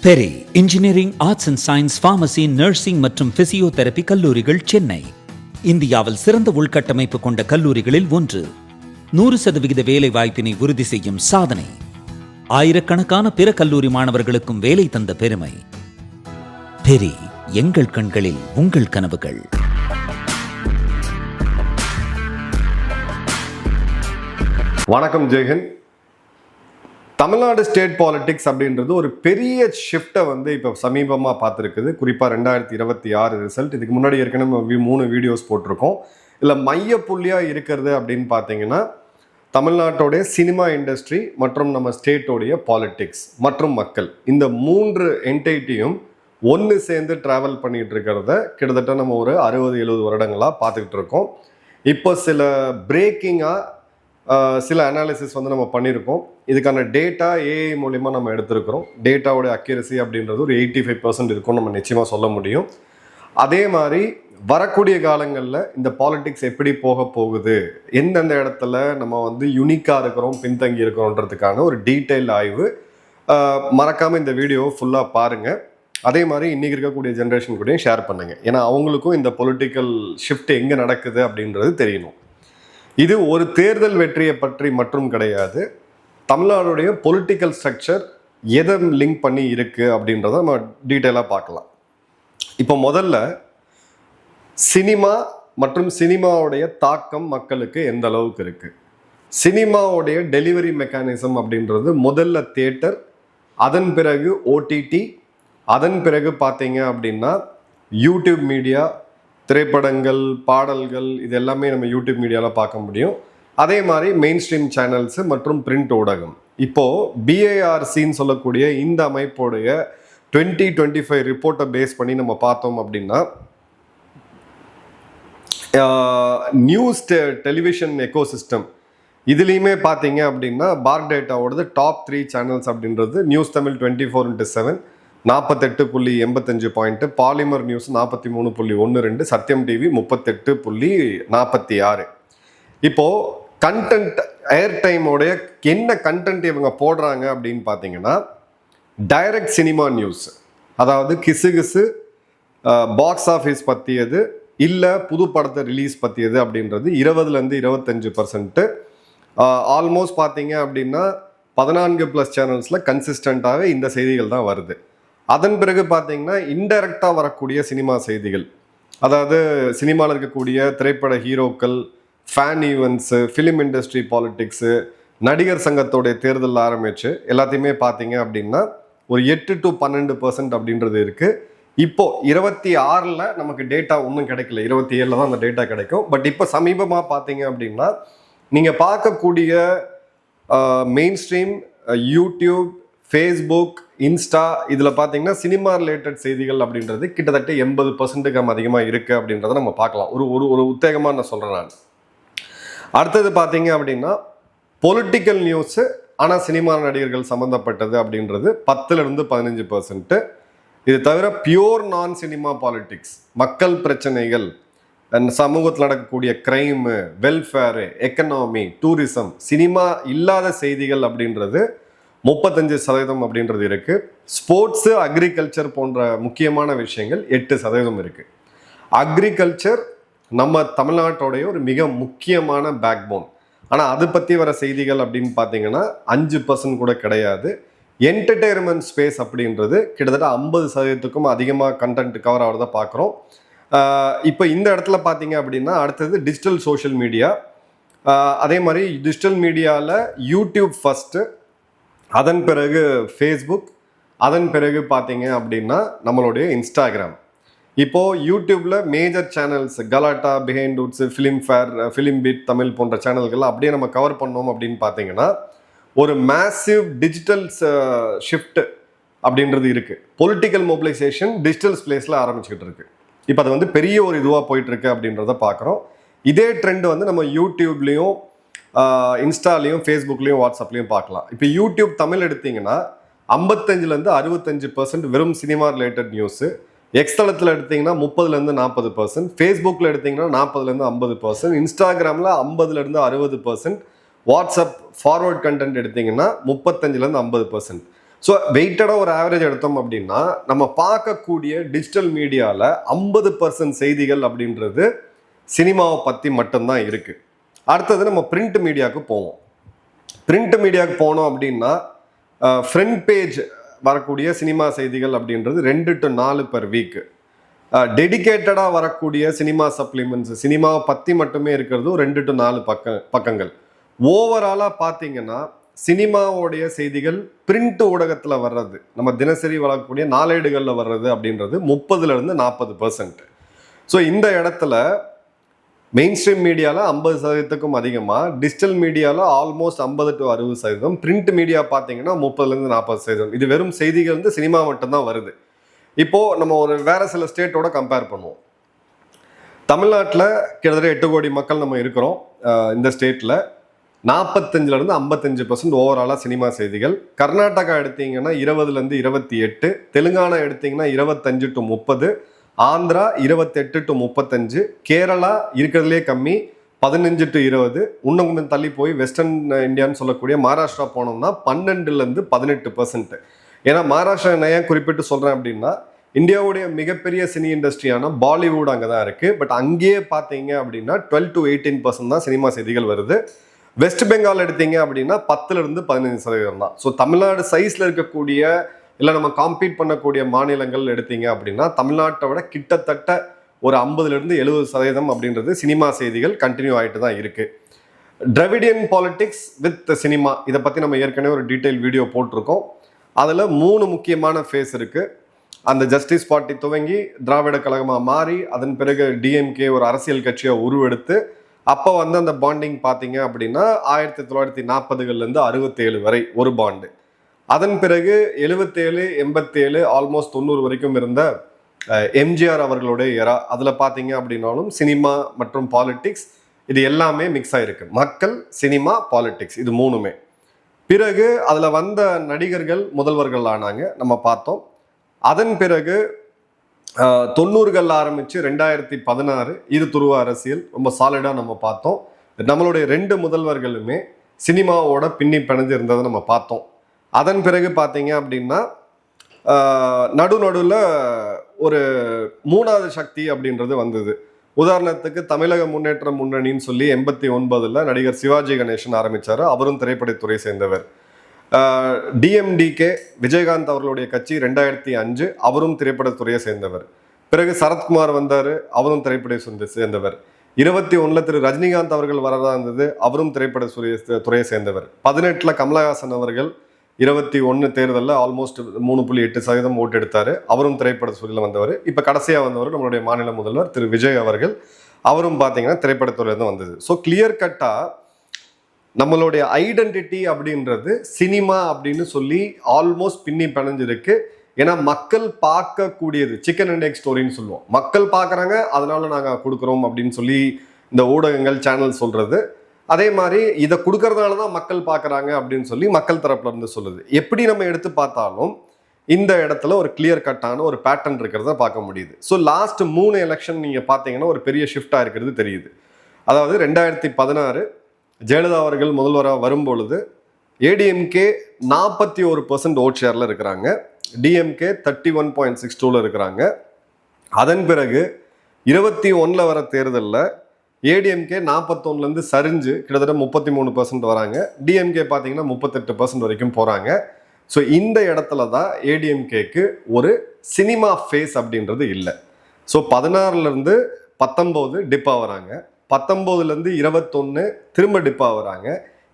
Peri engineering, arts and science, pharmacy, nursing மற்றும் physiotherapy கல்லூரிகள் சென்னை இந்தியாவில் சிறந்த உள்கட்டமைப்பு கொண்ட கல்லூரிகளில் ஒன்று. 100% வேலை வாய்ப்பினை உறுதி செய்யும் சாதனை. ஆயிரக்கணக்கான பிற கல்லூரி மாணவர்களுக்கும் வேலை தந்த பெருமை. பெரி, எங்கள் கண்களில் உங்கள் கனவுகள். வணக்கம் ஜெயஹிந்த். தமிழ்நாடு ஸ்டேட் பாலிடிக்ஸ் அப்படின்றது ஒரு பெரிய ஷிஃப்டை இப்போ சமீபமாக பார்த்துருக்குது. குறிப்பாக 2026 ரிசல்ட். இதுக்கு முன்னாடி ஏற்கனவே 3 வீடியோஸ் போட்டிருக்கோம். இல்லை மையப்புள்ளியாக இருக்கிறது அப்படின்னு பார்த்தீங்கன்னா தமிழ்நாட்டோடைய சினிமா இண்டஸ்ட்ரி மற்றும் நம்ம ஸ்டேட்டோடைய பாலிடிக்ஸ் மற்றும் மக்கள், இந்த 3 என்டைட்டியும் ஒன்று சேர்ந்து ட்ராவல் பண்ணிகிட்டு இருக்கிறத கிட்டத்தட்ட நம்ம ஒரு 60-70 வருடங்களாக பார்த்துக்கிட்டு இருக்கோம். இப்போ சில பிரேக்கிங்காக சில அனாலிசிஸ் நம்ம பண்ணியிருக்கோம். இதுக்கான டேட்டா ஏஐ மூலிமா நம்ம எடுத்திருக்கிறோம். டேட்டாவோட அக்யூரசி அப்படின்றது ஒரு 85% இருக்கும்னு நம்ம நிச்சயமாக சொல்ல முடியும். அதே மாதிரி வரக்கூடிய காலங்களில் இந்த பாலிடிக்ஸ் எப்படி போக போகுது, எந்தெந்த இடத்துல நம்ம யூனிக்காக இருக்கிறோம், பின்தங்கி இருக்கிறோன்றதுக்கான ஒரு டீட்டெயில் ஆய்வு. மறக்காமல் இந்த வீடியோவை ஃபுல்லாக பாருங்கள். அதே மாதிரி இன்றைக்கி இருக்கக்கூடிய ஜென்ரேஷன் கூடயும் ஷேர் பண்ணுங்கள். ஏன்னா அவங்களுக்கும் இந்த பொலிட்டிக்கல் ஷிஃப்ட் எங்கே நடக்குது அப்படின்றது தெரியணும். இது ஒரு தேர்தல் வெற்றியை பற்றி மட்டும் கிடையாது. தமிழ்நாடுடைய பொலிட்டிக்கல் ஸ்ட்ரக்சர் எதை லிங்க் பண்ணி இருக்கு அப்படின்றத நம்ம டீட்டெயிலாக பார்க்கலாம். இப்போ முதல்ல சினிமா மற்றும் சினிமாவுடைய தாக்கம் மக்களுக்கு எந்த அளவுக்கு இருக்கு. சினிமாவுடைய டெலிவரி மெக்கானிசம் அப்படின்றது முதல்ல தியேட்டர், அதன் பிறகு ஓடிடி, அதன் பிறகு பார்த்தீங்க அப்படின்னா யூடியூப் மீடியா, திரைப்படங்கள், பாடல்கள், இது எல்லாமே நம்ம யூடியூப் மீடியாவில் பார்க்க முடியும். அதே மாதிரி மெயின் ஸ்ட்ரீம் சேனல்ஸு மற்றும் பிரிண்ட் ஊடகம். இப்போது பிஏஆர்சின்னு சொல்லக்கூடிய இந்த அமைப்போடைய 2025 ரிப்போர்ட்டை பேஸ் பண்ணி நம்ம பார்த்தோம் அப்படின்னா நியூஸ் டெலிவிஷன் எக்கோசிஸ்டம் இதுலேயுமே பார்த்தீங்க அப்படின்னா பார்க் டேட்டாவோடது டாப் 3 சேனல்ஸ் அப்படின்றது news Tamil 24/7 48.85 point, Polimer news 43.12, Sathiyam TV 38.46. இப்போது கண்டென்ட் ஏர் டைமோடைய என்ன கண்டென்ட் இவங்க போடுறாங்க அப்படின்னு பார்த்தீங்கன்னா டைரக்ட் சினிமா நியூஸ், அதாவது கிசு பாக்ஸ் ஆஃபீஸ் பற்றியது, இல்லை புது படத்தை ரிலீஸ் பற்றியது அப்படின்றது 20-25%. ஆல்மோஸ்ட் பார்த்தீங்க அப்படின்னா 14+ சேனல்ஸில் கன்சிஸ்டண்ட்டாகவே இந்த செய்திகள் தான் வருது. அதன் பிறகு பார்த்தீங்கன்னா இன்டைரக்டாக வரக்கூடிய சினிமா செய்திகள், அதாவது சினிமாவில் இருக்கக்கூடிய திரைப்பட ஹீரோக்கள், fan events, film industry politics, நடிகர் சங்கத்தோடைய தேர்தல் ஆரம்பிச்சு எல்லாத்தையுமே பார்த்தீங்க அப்படின்னா ஒரு 8-12% அப்படின்றது இருக்குது. இப்போது 26 நமக்கு டேட்டா ஒன்றும் கிடைக்கல, 27 தான் அந்த டேட்டா கிடைக்கும். பட் இப்போ சமீபமாக பார்த்தீங்க அப்படின்னா நீங்கள் பார்க்கக்கூடிய main stream YouTube, Facebook, Insta, இதில் பார்த்தீங்கன்னா சினிமா ரிலேட்டட் செய்திகள் அப்படின்றது கிட்டத்தட்ட 80% அதிகமாக இருக்குது அப்படின்றத நம்ம பார்க்கலாம். ஒரு உத்தேகமாக நான் சொல்கிறேன் நான். அடுத்தது பார்த்தீங்க அப்படின்னா பொலிட்டிக்கல் நியூஸு, ஆனால் சினிமா நடிகர்கள் சம்மந்தப்பட்டது அப்படின்றது 10-15%. இது தவிர பியூர் நான் சினிமா பாலிட்டிக்ஸ், மக்கள் பிரச்சனைகள், சமூகத்தில் நடக்கக்கூடிய crime, welfare, economy, tourism, cinema இல்லாத செய்திகள் அப்படின்றது 35% அப்படின்றது இருக்குது. ஸ்போர்ட்ஸு, அக்ரிகல்ச்சர் போன்ற முக்கியமான விஷயங்கள் 8% இருக்குது. அக்ரிகல்ச்சர் நம்ம தமிழ்நாட்டோடைய ஒரு மிக முக்கியமான பேக்போன். ஆனால் அதை பற்றி வர செய்திகள் அப்படின்னு பார்த்தீங்கன்னா 5% கூட கிடையாது. என்டர்டெயின்மெண்ட் ஸ்பேஸ் அப்படின்றது கிட்டத்தட்ட 50%க்கும் அதிகமாக கண்டென்ட் கவர் ஆகிறத பார்க்குறோம். இப்போ இந்த இடத்துல பார்த்தீங்க அப்படின்னா அடுத்தது டிஜிட்டல் சோஷியல் மீடியா. அதே மாதிரி டிஜிட்டல் மீடியாவில் யூடியூப் ஃபஸ்ட்டு, அதன் பிறகு ஃபேஸ்புக், அதன் பிறகு பார்த்தீங்க அப்படின்னா நம்மளுடைய இன்ஸ்டாகிராம். இப்போது யூடியூப்பில் major channels Galatta, Behindwoods, Filmfare, Filmibeat Tamil போன்ற சேனல்கள் அப்படியே நம்ம கவர் பண்ணோம் அப்படின்னு பார்த்தீங்கன்னா ஒரு மேசிவ் டிஜிட்டல் ஷிஃப்ட் அப்படின்றது இருக்குது. பொலிட்டிக்கல் மொபிலைசேஷன் டிஜிட்டல் ஸ்பேஸில் ஆரம்பிச்சுக்கிட்டு இருக்குது. இப்போ அது பெரிய ஒரு இதுவாக போயிட்டுருக்கு அப்படின்றத பார்க்குறோம். இதே ட்ரெண்ட் நம்ம யூடியூப்லேயும், இன்ஸ்டாலையும், ஃபேஸ்புக்லேயும், வாட்ஸ்அப்லேயும் பார்க்கலாம். இப்போ யூடியூப் தமிழ் எடுத்திங்கன்னா 55-65% வெறும் சினிமா ரிலேட்டட் நியூஸு. எக்ஸ்தளத்தில் எடுத்திங்கன்னா 30-40%, ஃபேஸ்புக்கில் எடுத்திங்கன்னா 40-50%, இன்ஸ்டாகிராமில் 50-60%, வாட்ஸ்அப் ஃபார்வர்ட் கண்டென்ட் எடுத்திங்கன்னா 35-50%. ஸோ வெயிட்டடாக ஒரு ஆவரேஜ் எடுத்தோம் அப்படின்னா நம்ம பார்க்கக்கூடிய டிஜிட்டல் மீடியாவில் 50% செய்திகள் அப்படின்றது சினிமாவை பற்றி மட்டும்தான் இருக்குது. அடுத்தது நம்ம பிரிண்ட் மீடியாவுக்கு போவோம். பிரிண்ட் மீடியாவுக்கு போனோம் அப்படின்னா ஃப்ரண்ட் பேஜ் வரக்கூடிய சினிமா செய்திகள் அப்படின்றது 2 to 4 per வீக். டெடிகேட்டடாக வரக்கூடிய சினிமா சப்ளிமெண்ட்ஸ் சினிமாவை பற்றி மட்டுமே இருக்கிறது 2 to 4 பக்கங்கள். ஓவராலாக பார்த்தீங்கன்னா சினிமாவோடைய செய்திகள் பிரிண்ட் ஊடகத்தில் வர்றது, நம்ம தினசரி வளரக்கூடிய நாளேடுகளில் வர்றது அப்படின்றது 30% 40%. ஸோ இந்த இடத்துல மெயின் ஸ்ட்ரீம் மீடியாவில் 50%க்கும் அதிகமாக, டிஜிட்டல் மீடியாவில் ஆல்மோஸ்ட் 50 to 60%, பிரிண்ட் மீடியா பார்த்தீங்கன்னா 30% 40%. இது வெறும் செய்திகள் வந்து சினிமா மட்டும்தான் வருது. இப்போது நம்ம ஒரு வேறு சில ஸ்டேட்டோட கம்பேர் பண்ணுவோம். தமிழ்நாட்டில் கிட்டத்தட்ட 8 கோடி மக்கள் நம்ம இருக்கிறோம். இந்த ஸ்டேட்டில் 45% 55% ஓவராலாக சினிமா செய்திகள். கர்நாடகா எடுத்தீங்கன்னா 20% 28, தெலுங்கானா எடுத்தீங்கன்னா 25 to 30, ஆந்திரா 28 to 35, கேரளா இருக்கிறதுலே கம்மி 15 to 20, இன்னும் கொஞ்சம் தள்ளி போய் வெஸ்டர்ன் இந்தியான்னு சொல்லக்கூடிய மகாராஷ்டிரா போனோம்னா 12% 18%. ஏன்னா மகாராஷ்டிரா நான் ஏன் குறிப்பிட்டு சொல்கிறேன் அப்படின்னா இந்தியாவுடைய மிகப்பெரிய சினி இண்டஸ்ட்ரியான பாலிவுட் அங்கே தான் இருக்குது. பட் அங்கேயே பார்த்தீங்க அப்படின்னா 12 to 18% தான் சினிமா செய்திகள் வருது. வெஸ்ட் பெங்கால் எடுத்தீங்க அப்படின்னா 10% 15% தான். ஸோ தமிழ்நாடு சைஸில் இருக்கக்கூடிய இல்லை நம்ம காம்பீட் பண்ணக்கூடிய மாநிலங்கள் எடுத்தீங்க அப்படின்னா தமிழ்நாட்டை விட கிட்டத்தட்ட ஒரு 50% 70% அப்படின்றது சினிமா செய்திகள் கண்டினியூ ஆகிட்டு தான் இருக்குது. டிராவிடியன் பாலிடிக்ஸ் வித் சினிமா, இதை பற்றி நம்ம ஏற்கனவே ஒரு டீட்டெயில் வீடியோ போட்டிருக்கோம். அதில் 3 முக்கியமான ஃபேஸ் இருக்குது. அந்த ஜஸ்டிஸ் பார்ட்டி துவங்கி திராவிட கழகமாக மாறி அதன் பிறகு டிஎம்கே ஒரு அரசியல் கட்சியாக உருவெடுத்து அப்போ வந்து அந்த பாண்டிங் பார்த்தீங்க அப்படின்னா 1940களிலேருந்து 67 வரை ஒரு பாண்டு. அதன் பிறகு 77 87 ஆல்மோஸ்ட் 90 வரைக்கும் இருந்த எம்ஜிஆர் அவர்களுடைய எரா, அதில் பார்த்தீங்க அப்படின்னாலும் சினிமா மற்றும் பாலிட்டிக்ஸ் இது எல்லாமே மிக்ஸ் ஆகிருக்கு. மக்கள், சினிமா, பாலிட்டிக்ஸ் இது 3மே. பிறகு அதில் வந்த நடிகர்கள் முதல்வர்கள் ஆனாங்க, நம்ம பார்த்தோம். அதன் பிறகு 90களில் ஆரம்பித்து 2016 இரு துருவ அரசியல் ரொம்ப சாலிடாக நம்ம பார்த்தோம். நம்மளுடைய 2 முதல்வர்களுமே சினிமாவோட பின்னி பிணைஞ்சு இருந்ததை நம்ம பார்த்தோம். அதன் பிறகு பார்த்தீங்க அப்படின்னா நடுவில் ஒரு 3வது சக்தி அப்படின்றது வந்தது. உதாரணத்துக்கு தமிழக முன்னேற்ற முன்னணின்னு சொல்லி 89ல் நடிகர் சிவாஜி கணேசன் ஆரம்பித்தார். அவரும் திரைப்படத்துறை சேர்ந்தவர். டிஎம்டிகே விஜயகாந்த் அவர்களுடைய கட்சி 2005, அவரும் திரைப்படத்துறையை சேர்ந்தவர். பிறகு சரத்குமார் வந்தார், அவரும் திரைப்பட சேர்ந்தவர். 21ல் திரு ரஜினிகாந்த் அவர்கள் வரதா இருந்தது, அவரும் திரைப்பட துறையை சேர்ந்தவர். 18ல் கமலஹாசன் அவர்கள் 21 தேர்தலில் ஆல்மோஸ்ட் 3.8% ஓட்டு எடுத்தார், அவரும் திரைப்பட துறையில் வந்தவர். இப்போ கடைசியாக வந்தவர் நம்மளுடைய மாநில முதல்வர் திரு விஜய் அவர்கள், அவரும் பார்த்தீங்கன்னா திரைப்படத்துறையில் தான் வந்தது. ஸோ கிளியர் கட்டாக நம்மளுடைய ஐடென்டிட்டி அப்படின்றது சினிமா அப்படின்னு சொல்லி ஆல்மோஸ்ட் பின்னி பிணைஞ்சிருக்கு. ஏன்னா மக்கள் பார்க்கக்கூடியது சிக்கன் அண்ட் எக் ஸ்டோரின்னு சொல்லுவோம். மக்கள் பார்க்குறாங்க, அதனால நாங்கள் கொடுக்குறோம் அப்படின்னு சொல்லி இந்த ஊடகங்கள் சேனல் சொல்கிறது. அதே மாதிரி இதை கொடுக்கறதுனால தான் மக்கள் பார்க்குறாங்க அப்படின்னு சொல்லி மக்கள் தரப்புல இருந்து சொல்லுது. எப்படி நம்ம எடுத்து பார்த்தாலும் இந்த இடத்துல ஒரு கிளியர் கட்டான ஒரு பேட்டர்ன் இருக்கிறத பார்க்க முடியுது. ஸோ லாஸ்ட் 3 எலெக்ஷன் நீங்கள் பார்த்தீங்கன்னா ஒரு பெரிய ஷிஃப்டாக இருக்கிறது தெரியுது. அதாவது 2016 ஜெயலலிதா அவர்கள் முதல்வராக வரும்பொழுது ஏடிஎம்கே 41% ஓட் ஷேரில் இருக்கிறாங்க, டிஎம்கே 31.62 இருக்கிறாங்க. அதன் பிறகு 21 வர தேர்தலில் ஏடிஎம்கே 41 சரிஞ்சு கிட்டத்தட்ட 33% வராங்க. டிஎம்கே பார்த்தீங்கன்னா 38% வரைக்கும் போகிறாங்க. ஸோ இந்த இடத்துல தான் ஏடிஎம்கேக்கு ஒரு சினிமா ஃபேஸ் அப்படின்றது இல்லை. ஸோ 16 19 டிப்பாக வராங்க, 19 21 திரும்ப டிப்பாக வராங்க,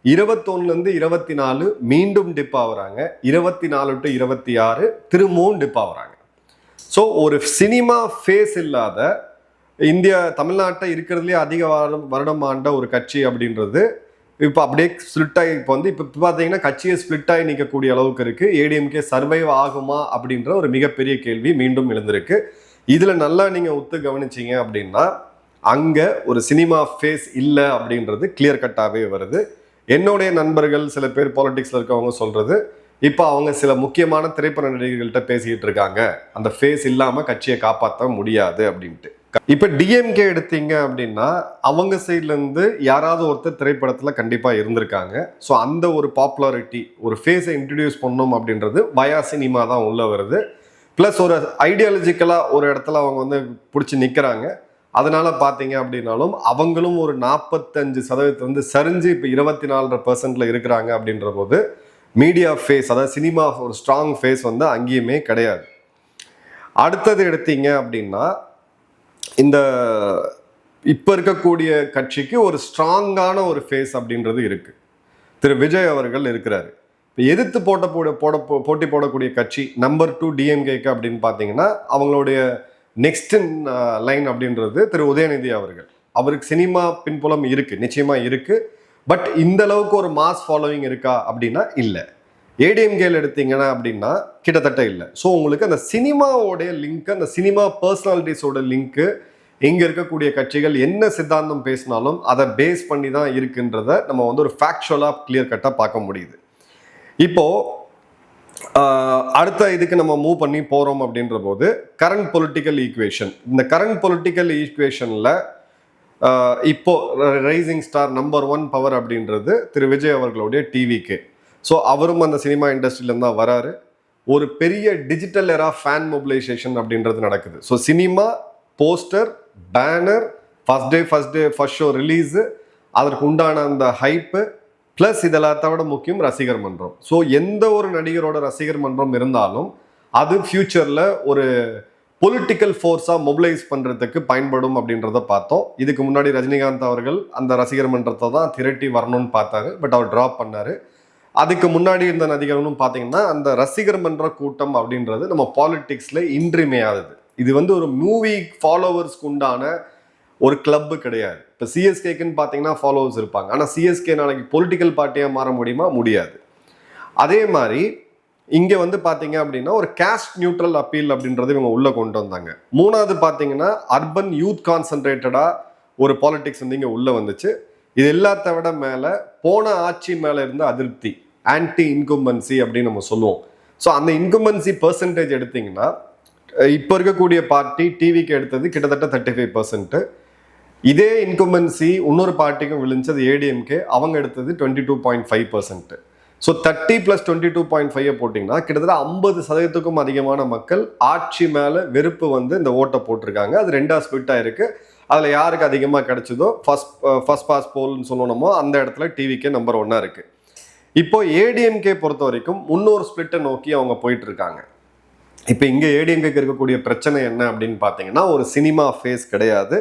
21 24 மீண்டும் டிப்பாக வராங்க, 24 to 26 திரும்பவும் டிப்பாக வராங்க. ஸோ ஒரு சினிமா ஃபேஸ் இல்லாத இந்தியா தமிழ்நாட்டை இருக்கிறதுலே அதிக வருடம் ஆண்ட ஒரு கட்சி அப்படின்றது இப்போ அப்படியே ஸ்பிளிட் ஆகி இப்போ வந்து இப்போ பார்த்தீங்கன்னா கட்சியை ஸ்பிளிட் ஆகி நிற்கக்கூடிய அளவுக்கு இருக்குது. ஏடிஎம்கே சர்வைவ் ஆகுமா அப்படின்ற ஒரு மிகப்பெரிய கேள்வி மீண்டும் எழுந்திருக்கு. இதில் நல்லா நீங்கள் ஒத்து கவனிச்சிங்க அப்படின்னா அங்கே ஒரு சினிமா ஃபேஸ் இல்லை அப்படின்றது கிளியர் கட்டாகவே வருது. என்னுடைய நண்பர்கள் சில பேர் பாலிடிக்ஸில் இருக்கவங்க சொல்கிறது, இப்போ அவங்க சில முக்கியமான திரைப்பட நடிகர்கள்ட்ட பேசிக்கிட்டு இருக்காங்க, அந்த ஃபேஸ் இல்லாமல் கட்சியை காப்பாற்ற முடியாது அப்படின்ட்டு. இப்போ டிஎம்கே எடுத்தீங்க அப்படின்னா அவங்க சைட்லேருந்து யாராவது ஒருத்தர் திரைப்படத்தில் கண்டிப்பாக இருந்திருக்காங்க. ஸோ அந்த ஒரு பாப்புலாரிட்டி, ஒரு ஃபேஸை இன்ட்ரடியூஸ் பண்ணணும் அப்படின்றது வயா சினிமா தான் உள்ள வருது. ப்ளஸ் ஒரு ஐடியாலஜிக்கலாக ஒரு இடத்துல அவங்க வந்து பிடிச்சி நிற்கிறாங்க. அதனால பார்த்தீங்க அப்படின்னாலும் அவங்களும் ஒரு 45% வந்து சரிஞ்சு இப்போ 24% இருக்கிறாங்க. அப்படின்ற போது மீடியா ஃபேஸ், அதாவது சினிமா ஒரு ஸ்ட்ராங் ஃபேஸ் வந்து அங்கேயுமே கிடையாது. அடுத்தது எடுத்தீங்க அப்படின்னா இந்த இப்போ இருக்கக்கூடிய கட்சிக்கு ஒரு ஸ்ட்ராங்கான ஒரு ஃபேஸ் அப்படின்றது இருக்கு. திரு விஜய் அவர்கள் இருக்கிறாரு. இப்போ எதிர்த்து போட்டி போடக்கூடிய கட்சி நம்பர் 2 டிஎம்கேக்கு அப்படின்னு பார்த்தீங்கன்னா அவங்களுடைய நெக்ஸ்ட் லைன் அப்படின்றது திரு உதயநிதி அவர்கள். அவருக்கு சினிமா பின்புலம் இருக்கு, நிச்சயமா இருக்கு. பட் இந்த அளவுக்கு ஒரு மாஸ் ஃபாலோவிங் இருக்கா அப்படின்னா இல்லை. ஏடிஎம்கேல எடுத்தீங்கன்னா அப்படின்னா கிட்டத்தட்ட இல்லை. ஸோ உங்களுக்கு அந்த சினிமாவோடைய லிங்க், அந்த சினிமா பர்சனாலிட்டிஸோட லிங்க்கு இங்க இருக்கக்கூடிய கட்சிகள் என்ன சித்தாந்தம் பேசினாலும் அதை பேஸ் பண்ணி தான் இருக்குன்றத நம்ம வந்து ஒரு ஃபேக்சுவலா கிளியர் கட்டா பார்க்க முடியுது. இப்போ அடுத்த இதுக்கு நம்ம மூவ் பண்ணி போறோம் அப்படின்ற போது கரண்ட் பொலிட்டிக்கல் ஈக்குவேஷன். இந்த கரண்ட் பொலிட்டிக்கல் ஈக்குவேஷன்ல இப்போ ரைசிங் ஸ்டார் நம்பர் 1 பவர் அப்படின்றது திரு விஜய் அவர்களுடைய டிவிக்கு. ஸோ அவரும் அந்த சினிமா இண்டஸ்ட்ரியில தான் வராரு. ஒரு பெரிய டிஜிட்டல் எரா ஃபேன் மொபிலைசேஷன் அப்படின்றது நடக்குது. So cinema poster, banner, first show release, அதற்கு உண்டான அந்த ஹைப்பு, ப்ளஸ் இதெல்லாம் விட முக்கியம் ரசிகர் மன்றம். ஸோ எந்த ஒரு நடிகரோட ரசிகர் மன்றம் இருந்தாலும் அது ஃபியூச்சரில் ஒரு பொலிட்டிக்கல் ஃபோர்ஸாக மொபிலைஸ் பண்ணுறதுக்கு பயன்படும் அப்படின்றத பார்த்தோம். இதுக்கு முன்னாடி ரஜினிகாந்த் அவர்கள் அந்த ரசிகர் மன்றத்தை தான் திரட்டி வரணும்னு பார்த்தாரு. பட் அவர் ட்ராப் பண்ணார். அதுக்கு முன்னாடி இருந்த நடிகர்களும் பார்த்தீங்கன்னா அந்த ரசிகர் மன்ற கூட்டம் அப்படின்றது நம்ம பாலிடிக்ஸில் இன்றியமையாதது. இது வந்து ஒரு மூவி ஃபாலோவர்ஸ்க்கு உண்டான ஒரு கிளப்பு கிடையாது. இப்போ சிஎஸ்கேக்குன்னு பார்த்தீங்கன்னா ஃபாலோவர்ஸ் இருப்பாங்க. ஆனால் சிஎஸ்கே நாளைக்கு பொலிட்டிக்கல் பார்ட்டியாக மாற முடியுமா? முடியாது. அதே மாதிரி இங்கே வந்து பார்த்தீங்க அப்படின்னா ஒரு கேஸ்ட் நியூட்ரல் அப்பீல் அப்படின்றது இவங்க உள்ளே கொண்டு வந்தாங்க. மூணாவது பார்த்தீங்கன்னா அர்பன் யூத் கான்சன்ட்ரேட்டடாக ஒரு பாலிடிக்ஸ் வந்து இங்கே உள்ளே வந்துச்சு. இது எல்லாத்த விட மேலே போன ஆட்சி மேலே இருந்த அதிருப்தி, ஆன்டி இன்கும்பன்சி அப்படின்னு நம்ம சொல்லுவோம். ஸோ அந்த இன்கும்பன்சி பெர்சன்டேஜ் எடுத்தீங்கன்னா இப்போ இருக்கக்கூடிய பார்ட்டி டிவிக்கு எடுத்தது கிட்டத்தட்ட 35%. இதே இன்கும்பன்சி இன்னொரு பார்ட்டிக்கும் விழுந்தது ஏடிஎம்கே, அவங்க எடுத்தது 22.5%. ஸோ 30 + 22.5 போட்டிங்கன்னா கிட்டத்தட்ட 50%க்கும் அதிகமான மக்கள் ஆட்சி மேலே வெறுப்பு வந்து இந்த ஓட்டை போட்டிருக்காங்க. அது 2ஆக ஸ்பிளிட் ஆயிருக்கு. அதில் யாருக்கு அதிகமாக கிடைச்சதோ ஃபர்ஸ்ட் பாஸ் போல்னு சொல்லணுமோ அந்த இடத்துல டிவிக்கே நம்பர் 1 இருக்கு. இப்போ ஏடிஎம்கே பொறுத்த வரைக்கும் இன்னொரு ஸ்பிளிட்டை நோக்கி அவங்க போயிட்டு இருக்காங்க. இப்போ இங்கே ஏடிஎம்கேக்கு இருக்கக்கூடிய பிரச்சனை என்ன அப்படின்னு பார்த்தீங்கன்னா ஒரு சினிமா ஃபேஸ் கிடையாது.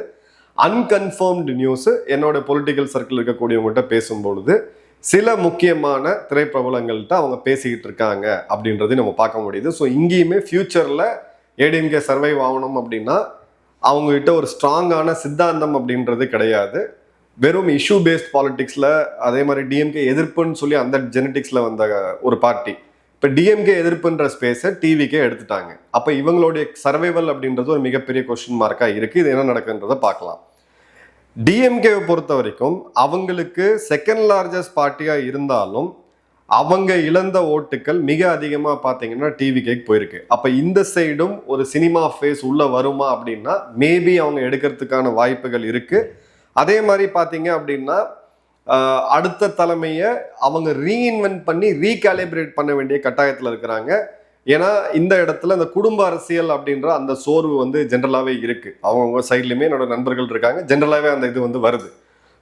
அன்கன்ஃபர்ம்டு நியூஸ் என்னோட பொலிட்டிக்கல் சர்க்கிள் இருக்கக்கூடியவங்ககிட்ட பேசும்பொழுது சில முக்கியமான திரைப்பிரபலங்கள்கிட்ட அவங்க பேசிக்கிட்டு இருக்காங்க அப்படின்றதையும் நம்ம பார்க்க முடியுது. ஸோ இங்கேயுமே ஃபியூச்சரில் ஏடிஎம்கே சர்வைவ் ஆகணும் அப்படின்னா அவங்ககிட்ட ஒரு ஸ்ட்ராங்கான சித்தாந்தம் அப்படின்றது கிடையாது. வெறும் இஷ்யூ பேஸ்ட் பாலிடிக்ஸில், அதே மாதிரி டிஎம்கே எதிர்ப்புன்னு சொல்லி அந்த ஜெனட்டிக்ஸில் வந்த ஒரு பார்ட்டி இப்போ டிஎம்கே எதிர்ப்புன்ற ஸ்பேஸை டிவிக்கே எடுத்துட்டாங்க. அப்போ இவங்களுடைய சர்வைவல் அப்படின்றது ஒரு மிகப்பெரிய கொஸ்டின் மார்க்காக இருக்குது. இது என்ன நடக்குன்றதை பார்க்கலாம். டிஎம்கேவை பொறுத்த வரைக்கும் அவங்களுக்கு செகண்ட் லார்ஜஸ்ட் பார்ட்டியாக இருந்தாலும் அவங்க இழந்த ஓட்டுக்கள் மிக அதிகமாக பார்த்தீங்கன்னா டிவிகேக்கு போயிருக்கு. அப்போ இந்த சைடும் ஒரு சினிமா ஃபேஸ் உள்ளே வருமா அப்படின்னா மேபி அவங்க எடுக்கிறதுக்கான வாய்ப்புகள் இருக்குது. அதே மாதிரி பார்த்தீங்க அப்படின்னா அடுத்த தலைமையை அவங்க ரீஇன்வென்ட் பண்ணி ரீகாலிபிரேட் பண்ண வேண்டிய கட்டாயத்தில் இருக்கிறாங்க. ஏன்னா இந்த இடத்துல இந்த குடும்ப அரசியல் அப்படின்ற அந்த சோர்வு வந்து ஜென்ரலாகவே இருக்குது. அவங்கவுங்க சைட்லையுமே என்னோட நண்பர்கள் இருக்காங்க, ஜென்ரலாகவே அந்த இது வந்து வருது.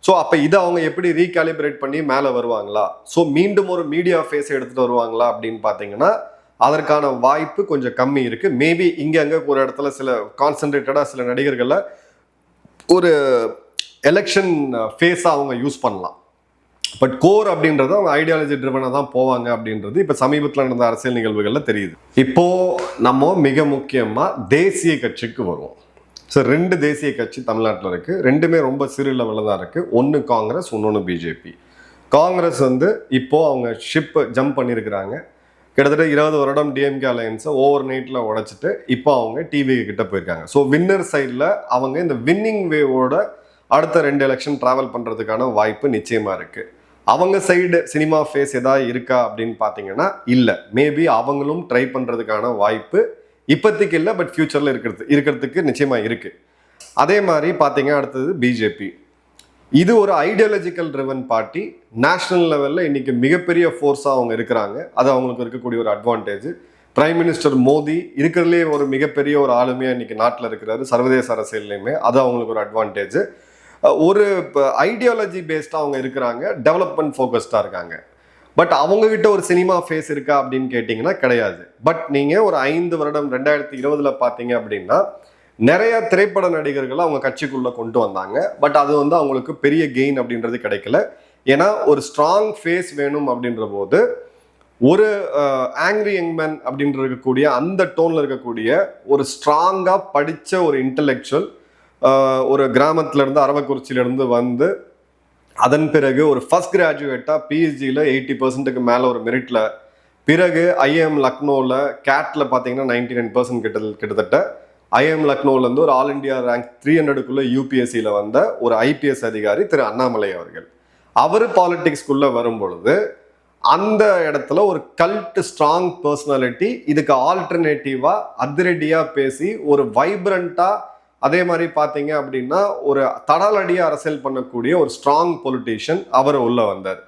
ஸோ அப்போ இதை அவங்க எப்படி ரீகாலிபிரேட் பண்ணி மேலே வருவாங்களா, ஸோ மீண்டும் ஒரு மீடியா ஃபேஸை எடுத்துகிட்டு வருவாங்களா அப்படின்னு பார்த்தீங்கன்னா அதற்கான வாய்ப்பு கொஞ்சம் கம்மி இருக்குது. மேபி இங்கே அங்கே ஒரு இடத்துல சில கான்சன்ட்ரேட்டடாக சில நடிகர்களை ஒரு எலெக்ஷன் ஃபேஸாக அவங்க யூஸ் பண்ணலாம். பட் கோர் அப்படின்றது அவங்க ஐடியாலஜி ட்ரிவனாக தான் போவாங்க அப்படின்றது இப்போ சமீபத்தில் நடந்த அரசியல் நிகழ்வுகளில் தெரியுது. இப்போது நம்ம மிக முக்கியமாக தேசிய கட்சிக்கு வருவோம். ஸோ 2 தேசிய கட்சி தமிழ்நாட்டில் இருக்குது. ரெண்டுமே ரொம்ப சிறு லெவலில் தான் இருக்குது. ஒன்று காங்கிரஸ், இன்னொன்று பிஜேபி. காங்கிரஸ் வந்து இப்போது அவங்க ஷிப் ஜம்ப் பண்ணியிருக்கிறாங்க. கிட்டத்தட்ட 20 வருடம் டிஎம்கே அலையன்ஸை ஓவர் நைட்டில் உடைச்சிட்டு இப்போ அவங்க டிவி கிட்ட போயிருக்காங்க. ஸோ வின்னர் சைடில் அவங்க இந்த வின்னிங் வேவோட அடுத்த 2 எலெக்ஷன் ட்ராவல் பண்ணுறதுக்கான வாய்ப்பு நிச்சயமாக இருக்குது. அவங்க சைடு சினிமா ஃபேஸ் ஏதாவது இருக்கா அப்படின்னு பார்த்தீங்கன்னா இல்லை. மேபி அவங்களும் ட்ரை பண்ணுறதுக்கான வாய்ப்பு இப்போதைக்கு இல்லை, பட் ஃபியூச்சரில் இருக்கிறதுக்கு நிச்சயமாக இருக்குது. அதே மாதிரி பார்த்தீங்க அடுத்தது பிஜேபி. இது ஒரு ஐடியாலஜிக்கல் ட்ரிவன் பார்ட்டி. நேஷனல் லெவலில் இன்னைக்கு மிகப்பெரிய ஃபோர்ஸாக அவங்க இருக்கிறாங்க. அது அவங்களுக்கு இருக்கக்கூடிய ஒரு அட்வான்டேஜ். பிரைம் மினிஸ்டர் மோடி இருக்கிறதுலே ஒரு மிகப்பெரிய ஒரு ஆளுமையாக இன்னைக்கு நாட்டில் இருக்கிறாரு, சர்வதேச அரசியல்லையுமே. அது அவங்களுக்கு ஒரு அட்வான்டேஜ். ஒரு ஐடியாலஜி பேஸ்டாக அவங்க இருக்கிறாங்க, டெவலப்மெண்ட் ஃபோக்கஸ்டாக இருக்காங்க. பட் அவங்ககிட்ட ஒரு சினிமா ஃபேஸ் இருக்கா அப்படின்னு கேட்டிங்கன்னா கிடையாது. பட் நீங்கள் ஒரு 5 வருடம் 2020 பார்த்தீங்க அப்படின்னா நிறைய திரைப்பட நடிகர்கள் அவங்க கட்சிக்குள்ள கொண்டு வந்தாங்க. பட் அது அவங்களுக்கு பெரிய கெயின் அப்படின்றது கிடைக்கல. ஏன்னா ஒரு ஸ்ட்ராங் ஃபேஸ் வேணும் அப்படின்ற போது ஒரு ஆங்க்ரி யங்மேன் அப்படின்ற இருக்கக்கூடிய அந்த டோன்ல இருக்கக்கூடிய ஒரு ஸ்ட்ராங்கா படிச்ச ஒரு இன்டலெக்சுவல், ஒரு கிராமத்துல இருந்து அரவக்குறிச்சியிலிருந்து வந்து அதன் பிறகு ஒரு ஃபர்ஸ்ட் கிராஜுவேட்டா பிஹெச்டியில் 80% மேலே ஒரு மெரிட்ல, பிறகு ஐஎம் லக்னோவில் கேட்ல பார்த்தீங்கன்னா 99% கிட்டத்தட்ட ஐஎம் லக்னோலேருந்து ஒரு ஆல் இண்டியா ரேங்க் 300க்குள்ள யூபிஎஸ்சியில் வந்த ஒரு ஐபிஎஸ் அதிகாரி திரு அண்ணாமலை அவர்கள். அவர் பாலிடிக்ஸ்குள்ள வரும் பொழுது அந்த இடத்துல ஒரு கல்ட் ஸ்ட்ராங் பர்சனாலிட்டி, இதுக்கு ஆல்டர்னேட்டிவா அதிரடியா பேசி ஒரு வைப்ரண்டா, அதே மாதிரி பார்த்தீங்க அப்படின்னா ஒரு தடாலடியா அரசியல் பண்ணக்கூடிய ஒரு ஸ்ட்ராங் பொலிட்டீஷியன் அவர் உள்ள வந்தார்.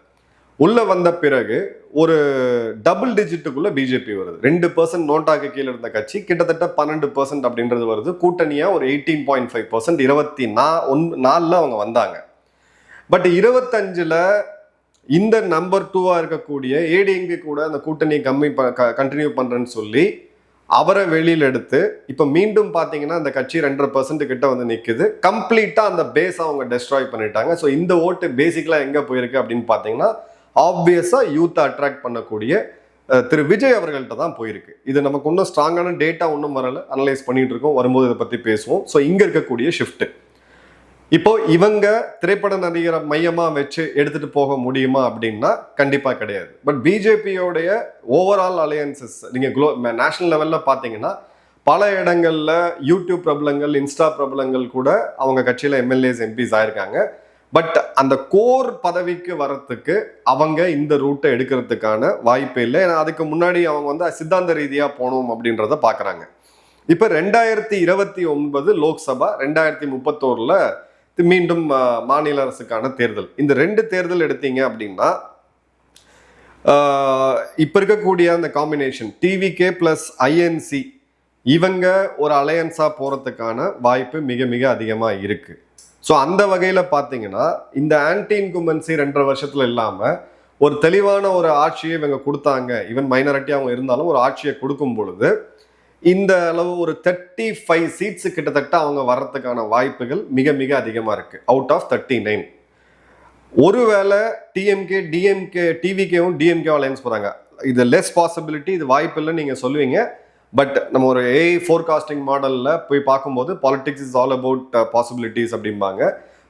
உள்ள வந்த பிறகு ஒரு டபுள் டிஜிட்டுக்குள்ள பிஜேபி வருது. 2% நோட்டாக்கு கீழே இருந்த கட்சி கிட்டத்தட்ட 12% அப்படின்றது வருது. கூட்டணியா ஒரு 18.5% 24 அவங்க வந்தாங்க. பட் 25ல் இந்த நம்பர் 2வா இருக்கக்கூடிய ஏடிஎம்கே கூட அந்த கூட்டணியை கண்டினியூ பண்றேன்னு சொல்லி அவரை வெளியில் எடுத்து இப்ப மீண்டும் பாத்தீங்கன்னா அந்த கட்சி 2.5% கிட்ட வந்து நிக்குது. கம்ப்ளீட்டா அந்த பேஸ் அவங்க டெஸ்ட்ராய் பண்ணிட்டாங்க. ஸோ இந்த ஓட்டு பேசிக்கலா எங்க போயிருக்கு அப்படின்னு பாத்தீங்கன்னா ஆப்வியஸா யூத் அட்ராக்ட் பண்ணக்கூடிய திரு விஜய் அவர்கள்ட்ட தான் போயிருக்கு. இது நமக்கு இன்னும் ஸ்ட்ராங்கான டேட்டா ஒன்றும் வரல, அனலைஸ் பண்ணிட்டு இருக்கோம், வரும்போது இதை பத்தி பேசுவோம். ஸோ இங்க இருக்கக்கூடிய ஷிஃப்ட் இப்போ இவங்க திரைப்பட நடிகரை மையமா வச்சு எடுத்துட்டு போக முடியுமா அப்படின்னா கண்டிப்பா கிடையாது. பட் பிஜேபியோடைய ஓவரால் அலையன்சஸ் நீங்க நேஷனல் லெவல்ல பாத்தீங்கன்னா பல இடங்கள்ல யூடியூப் பிரபலங்கள், இன்ஸ்டா பிரபலங்கள் கூட அவங்க கட்சியில எம்எல்ஏஸ் எம்பிஸ் ஆயிருக்காங்க. பட் அந்த கோர் பதவிக்கு வரத்துக்கு அவங்க இந்த ரூட்டை எடுக்கிறதுக்கான வாய்ப்பே இல்லை. ஏன்னா அதுக்கு முன்னாடி அவங்க சித்தாந்த ரீதியா போகணும் அப்படின்றத பாக்குறாங்க. இப்ப 2029 லோக்சபா, 2031ல் மீண்டும் மாநில அரசுக்கான தேர்தல். இந்த 2 தேர்தல் எடுத்தீங்க அப்படின்னா இப்ப இருக்கக்கூடிய அந்த காம்பினேஷன் டிவிகே பிளஸ் ஐஎன்சி இவங்க ஒரு அலையன்ஸா போறதுக்கான வாய்ப்பு மிக மிக அதிகமா இருக்கு. ஸோ அந்த வகையில பாத்தீங்கன்னா இந்த ஆன்டி இன்கும்பன்சி 2.5 வருஷத்துல இல்லாம ஒரு தெளிவான ஒரு ஆட்சியை இவங்க கொடுத்தாங்க. ஈவன் மைனாரிட்டி அவங்க இருந்தாலும் ஒரு ஆட்சியை கொடுக்கும் பொழுது இந்த அளவு ஒரு 35 சீட்ஸ் கிட்டத்தட்ட அவங்க வர்றதுக்கான வாய்ப்புகள் மிக மிக அதிகமா இருக்கு. அவுட் ஆஃப் 39 ஒருவேளை டிஎம்கே டிவிகேவும் டிஎம்கே அலையன்ஸ் போறாங்க, இது லெஸ் பாசிபிலிட்டி, இது வாய்ப்பு இல்லைன்னு நீங்க சொல்லுவீங்க. பட் நம்ம ஒரு ஏஐ ஃபோர்காஸ்டிங் மாடல்ல போய் பார்க்கும்போது politics is all about possibilities அப்படிம்பாங்க.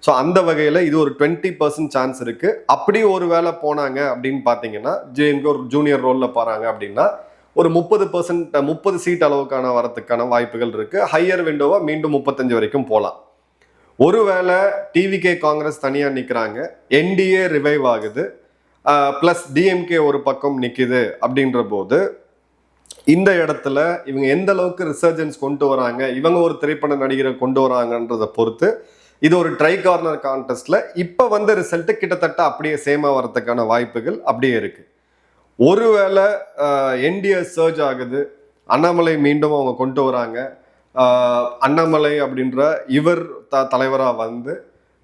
ஸோ அந்த வகையில் இது ஒரு 20% சான்ஸ் இருக்கு. அப்படி ஒரு வேளை போனாங்க அப்படின்னு பார்த்தீங்கன்னா ஜேஎம்கே ஒரு ஜூனியர் ரோலில் போறாங்க அப்படின்னா ஒரு 30 சீட் அளவுக்கான வரத்துக்கான வாய்ப்புகள் இருக்கு. ஹையர் விண்டோவா மீண்டும் 35 வரைக்கும் போகலாம். ஒருவேளை டிவிகே காங்கிரஸ் தனியா நிக்கிறாங்க, என்டிஏ ரிவைவ் ஆகுது, பிளஸ் டிஎம்கே ஒரு பக்கம் நிக்குது அப்படின்ற போது இந்த இடத்துல இவங்க எந்த அளவுக்கு ரிசர்ஜன்ஸ் கொண்டு வராங்க, இவங்க ஒரு திரைப்பட நடிகரை கொண்டு வராங்கன்றதை பொறுத்து இது ஒரு ட்ரை கார்னர் கான்டெஸ்ட்ல இப்ப வந்த ரிசல்ட் கிட்டத்தட்ட அப்படியே சேமா வரதுக்கான வாய்ப்புகள் அப்படியே இருக்கு. ஒருவேளை என்டிஏ சர்ஜ் ஆகுது, அண்ணாமலை மீண்டும் அவங்க கொண்டு வராங்க, அண்ணாமலை அப்படின்ற இவர் தலைவரா வந்து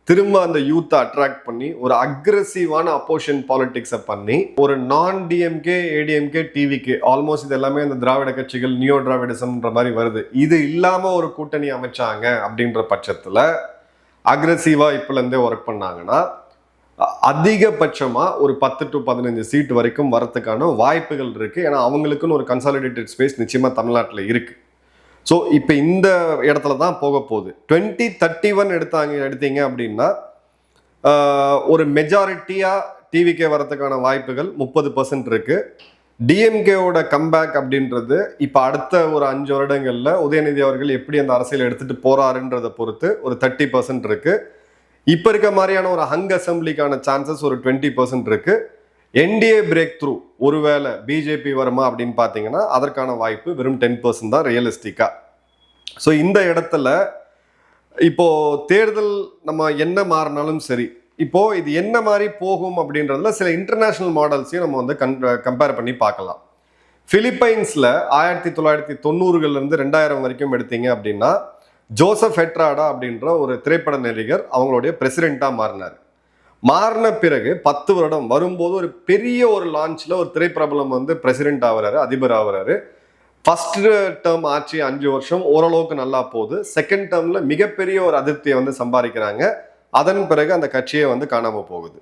திரும்ப அந்த யூத்தை அட்ராக்ட் பண்ணி ஒரு அக்ரெசிவான அப்போசிஷன் பாலிடிக்ஸை பண்ணி ஒரு நான் டிஎம்கே ஏடிஎம்கே டிவிகே ஆல்மோஸ்ட் இது எல்லாமே அந்த திராவிட கட்சிகள் நியோ டிராவிடிசம்ன்ற மாதிரி வருது, இது இல்லாம ஒரு கூட்டணி அமைச்சாங்க அப்படின்ற பட்சத்துல அக்ரெசிவா இப்பல இருந்தே ஒர்க் பண்ணாங்கன்னா அதிகபட்சமா ஒரு 10 to 15 சீட் வரைக்கும் வரத்துக்கான வாய்ப்புகள் இருக்கு. ஏன்னா அவங்களுக்குன்னு ஒரு கன்சாலிடேட்டட் ஸ்பேஸ் நிச்சயமா தமிழ்நாட்டில் இருக்கு. ஸோ இப்போ இந்த இடத்துல தான் போக போகுது. 2031 எடுத்தீங்க அப்படின்னா ஒரு மெஜாரிட்டியா டிவிகே வரதுக்கான வாய்ப்புகள் 30% இருக்கு. டிஎம்கேவோட கம்பேக் அப்படின்றது இப்போ அடுத்த ஒரு 5 வருடங்கள்ல உதயநிதி அவர்கள் எப்படி அந்த அரசியல் எடுத்துட்டு போறாருன்றதை பொறுத்து ஒரு 30% இருக்கு. இப்ப இருக்க மாதிரியான ஒரு ஹங் அசம்பிளிக்கான சான்சஸ் ஒரு 20% இருக்கு. என்டிஏ பிரேக் த்ரூ ஒருவேளை பிஜேபி வருமா அப்படின்னு பாத்தீங்கன்னா அதற்கான வாய்ப்பு வெறும் 10% தான் ரியலிஸ்டிக்கா. ஸோ இந்த இடத்துல இப்போ தேர்தல் நம்ம என்ன மாறினாலும் சரி, இப்போ இது என்ன மாதிரி போகும் அப்படின்றதுல சில இன்டர்நேஷனல் மாடல்ஸையும் நம்ம வந்து கம்பேர் பண்ணி பார்க்கலாம். பிலிப்பைன்ஸ்ல 1990 இருந்து 2000 வரைக்கும் எடுத்தீங்க அப்படின்னா ஜோசப் ஹெட்ராடா அப்படின்ற ஒரு திரைப்பட நடிகர் அவங்களுடைய பிரசிடென்ட்டா மாறின பிறகு 10 வருடம் வரும்போது ஒரு பெரிய ஒரு லான்ச்ல ஒரு திரைப்பிரபலம் வந்து பிரசிடென்ட் ஆகுறாரு, அதிபர் ஆகுறாரு. ஃபர்ஸ்ட் டேர்ம் ஆட்சி 5 வருஷம் ஓரளவுக்கு நல்லா போகுது. செகண்ட் டேர்ம்ல மிகப்பெரிய ஒரு அதிருப்தியை வந்து சம்பாதிக்கிறாங்க. அதன் பிறகு அந்த கட்சியை வந்து காணாம போகுது.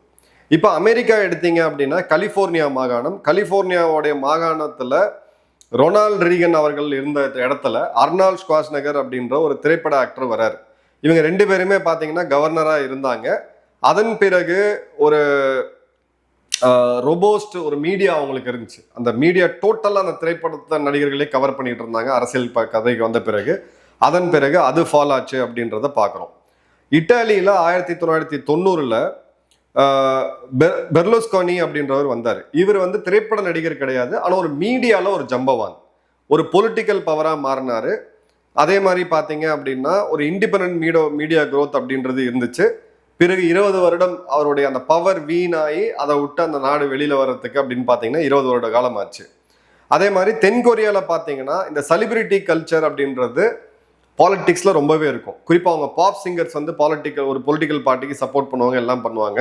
இப்போ அமெரிக்கா எடுத்தீங்க அப்படின்னா கலிபோர்னியா மாகாணம், கலிபோர்னியாவுடைய மாகாணத்துல ரொனால்ட் ரீகன் அவர்கள் இருந்த இடத்துல அர்னால்ட் ஷ்வார்ஸ்நெகர் அப்படின்ற ஒரு திரைப்பட ஆக்டர் வராரு. இவங்க 2 பேருமே பார்த்தீங்கன்னா கவர்னரா இருந்தாங்க. அதன் பிறகு ஒரு ரொபோஸ்ட் ஒரு மீடியா அவங்களுக்கு இருந்துச்சு. அந்த மீடியா டோட்டலாக அந்த திரைப்படத்தை நடிகர்களே கவர் பண்ணிட்டு இருந்தாங்க அரசியல் கதைக்கு வந்த பிறகு. அதன் பிறகு அது ஃபால் ஆச்சு அப்படின்றத பார்க்குறோம். இட்டாலியில் 1990 பெர்லுஸ்கானி அப்படின்றவர் வந்தார். இவர் வந்து திரைப்பட நடிகர் கிடையாது, ஆனால் ஒரு மீடியாவில் ஒரு ஜம்பவான், ஒரு பொலிட்டிக்கல் பவராக மாறினார். அதே மாதிரி பார்த்தீங்க அப்படின்னா ஒரு இண்டிபெண்ட் மீடியா க்ரோத் அப்படின்றது இருந்துச்சு. பிறகு 20 வருடம் அவருடைய அந்த பவர் வீணாகி அதை விட்டு அந்த நாடு வெளியில் வர்றதுக்கு அப்படின்னு பார்த்தீங்கன்னா 20 வருட காலம் ஆச்சு. அதே மாதிரி தென்கொரியாவில் பார்த்தீங்கன்னா இந்த செலிபிரிட்டி கல்ச்சர் அப்படின்றது பாலிட்டிக்ஸில் ரொம்பவே இருக்கும். குறிப்பாக அவங்க பாப் சிங்கர்ஸ் வந்து ஒரு பொலிட்டிக்கல் பார்ட்டிக்கு சப்போர்ட் பண்ணுவாங்க, எல்லாம் பண்ணுவாங்க.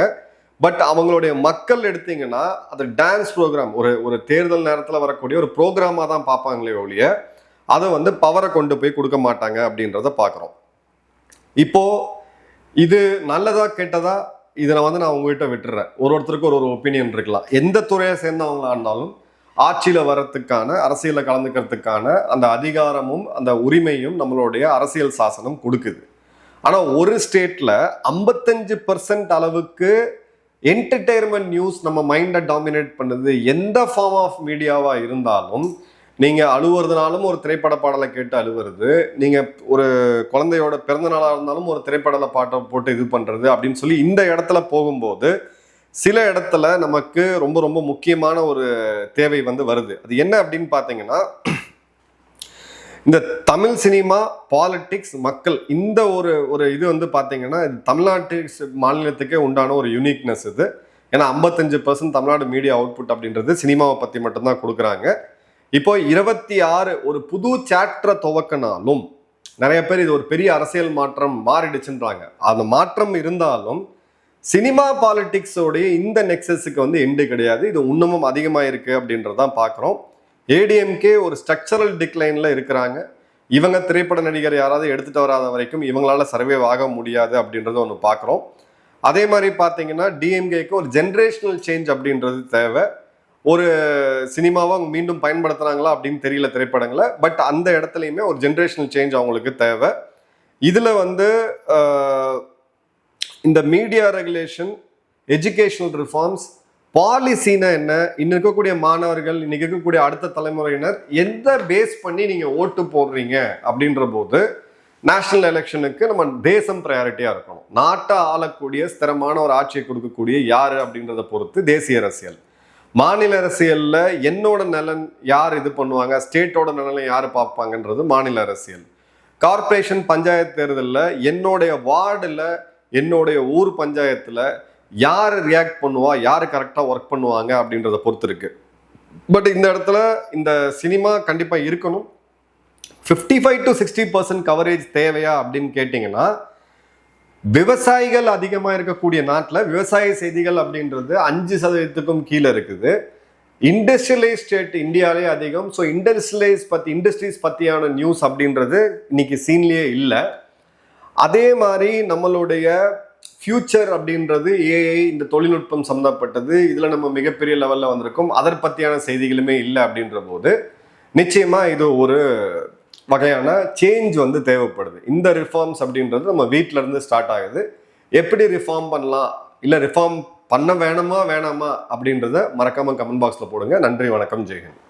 பட் அவங்களுடைய மக்கள் எடுத்தீங்கன்னா அது டான்ஸ் ப்ரோக்ராம், ஒரு தேர்தல் நேரத்தில் வரக்கூடிய ஒரு ப்ரோக்ராமாக தான் பார்ப்பாங்களே ஒழிய அதை வந்து பவரை கொண்டு போய் கொடுக்க மாட்டாங்க அப்படின்றத பார்க்குறோம். இப்போ இது நல்லதா கெட்டதா இதை நான் உங்ககிட்ட விட்டுறேன். ஒருத்தருக்கும் ஒரு ஒப்பீனியன் இருக்கலாம். எந்த துறையை சேர்ந்தவங்களா இருந்தாலும் ஆட்சியில் வர்றதுக்கான, அரசியலில் கலந்துக்கிறதுக்கான அந்த அதிகாரமும் அந்த உரிமையும் நம்மளுடைய அரசியல் சாசனம் கொடுக்குது. ஆனால் ஒரு ஸ்டேட்டில் 55% அளவுக்கு என்டர்டெயின்மெண்ட் நியூஸ் நம்ம மைண்டை டாமினேட் பண்ணுது. எந்த ஃபார்ம் ஆஃப் மீடியாவாக இருந்தாலும் நீங்கள் அழுவுறதுனாலும் ஒரு திரைப்பட பாடலை கேட்டு அழுவுறது, நீங்கள் ஒரு குழந்தையோட பிறந்த நாளாக இருந்தாலும் ஒரு திரைப்பட பாட்டை போட்டு இது பண்ணுறது அப்படின்னு சொல்லி இந்த இடத்துல போகும்போது சில இடத்துல நமக்கு ரொம்ப ரொம்ப முக்கியமான ஒரு தேவை வந்து வருது. அது என்ன அப்படின்னு பார்த்தீங்கன்னா, இந்த தமிழ் சினிமா, பாலிட்டிக்ஸ், மக்கள், இந்த ஒரு இது வந்து பார்த்தீங்கன்னா தமிழ்நாட்டு மாநிலத்துக்கே உண்டான ஒரு யூனிக்னஸ் இது. ஏன்னா 55% தமிழ்நாடு மீடியா அவுட்புட் அப்படின்றது சினிமாவை பற்றி மட்டும்தான் கொடுக்குறாங்க. இப்போ 26 ஒரு புது சாப்டரை துவக்கினாலும் நிறைய பேர் இது ஒரு பெரிய அரசியல் மாற்றம் மாறிடுச்சுன்றாங்க. அந்த மாற்றம் இருந்தாலும் சினிமா பாலிட்டிக்ஸோடைய இந்த நெக்ஸஸுக்கு வந்து எண்டு கிடையாது. இது இன்னமும் அதிகமாக இருக்கு அப்படின்றதான் பார்க்குறோம். ஏடிஎம்கே ஒரு ஸ்ட்ரக்சரல் டிக்ளைனில் இருக்கிறாங்க. இவங்க திரைப்பட நடிகர் யாராவது எடுத்துகிட்டு வராத வரைக்கும் இவங்களால சர்வைவ் ஆக முடியாது அப்படின்றத ஒன்று பார்க்குறோம். அதே மாதிரி பார்த்தீங்கன்னா டிஎம்கேக்கு ஒரு ஜென்ரேஷனல் சேஞ்ச் அப்படின்றது தேவை. ஒரு சினிமாவை அவங்க மீண்டும் பயன்படுத்துகிறாங்களா அப்படின்னு தெரியல திரைப்படங்களை. பட் அந்த இடத்துலையுமே ஒரு ஜென்ரேஷனல் சேஞ்ச் அவங்களுக்கு தேவை. இதில் வந்து இந்த மீடியா ரெகுலேஷன், எஜுகேஷனல் ரிஃபார்ம்ஸ், பாலிசினா என்ன, இன்னும் இருக்கக்கூடிய மாணவர்கள், இன்னைக்கு இருக்கக்கூடிய அடுத்த தலைமுறையினர் எந்த பேஸ் பண்ணி நீங்கள் ஓட்டு போடுறீங்க அப்படின்ற போது நேஷனல் எலெக்ஷனுக்கு நம்ம தேசம் ப்ரையாரிட்டியாக இருக்கணும். நாட்டை ஆளக்கூடிய ஸ்திரமான ஒரு ஆட்சியை கொடுக்கக்கூடிய யார் அப்படின்றத பொறுத்து தேசிய அரசியல். மாநில அரசியலில் என்னோட நலன் யார் இது பண்ணுவாங்க, ஸ்டேட்டோட நலனை யார் பார்ப்பாங்கன்றது மாநில அரசியல். கார்பரேஷன் பஞ்சாயத்து தேர்தலில் என்னுடைய வார்டில், என்னுடைய ஊர் பஞ்சாயத்தில் யார் ரியாக்ட் பண்ணுவா, யார் கரெக்டாக ஒர்க் பண்ணுவாங்க அப்படின்றத பொறுத்து இருக்கு. பட் இந்த இடத்துல இந்த சினிமா கண்டிப்பாக இருக்கணும். 55 to 60% கவரேஜ் தேவையா அப்படின்னு கேட்டிங்கன்னா, விவசாயிகள் அதிகமாக இருக்கக்கூடிய நாட்டில் விவசாய செய்திகள் அப்படின்றது 5% கீழே இருக்குது. இண்டஸ்ட்ரியலைஸ் ஸ்டேட் இந்தியாவிலே அதிகம். ஸோ இண்டஸ்ட்ரீஸ் பற்றியான நியூஸ் அப்படின்றது இன்னைக்கு சீன்லேயே இல்லை. அதே மாதிரி நம்மளுடைய ஃபியூச்சர் அப்படின்றது ஏஐ, இந்த தொழில்நுட்பம் சம்மந்தப்பட்டது, இதில் நம்ம மிகப்பெரிய லெவலில் வந்திருக்கோம். அதை பற்றியான செய்திகளுமே இல்லை அப்படின்ற போது நிச்சயமாக இது ஒரு வகையான சேஞ்ச் வந்து தேவைப்படுது. இந்த ரிஃபார்ம்ஸ் அப்படின்றது நம்ம வீட்டில இருந்து ஸ்டார்ட் ஆகுது. எப்படி ரிஃபார்ம் பண்ணலாம், இல்லை ரிஃபார்ம் பண்ண வேணாமா அப்படின்றத மறக்காம கமெண்ட் பாக்ஸில் போடுங்க. நன்றி, வணக்கம், ஜெய்ஹிந்த்.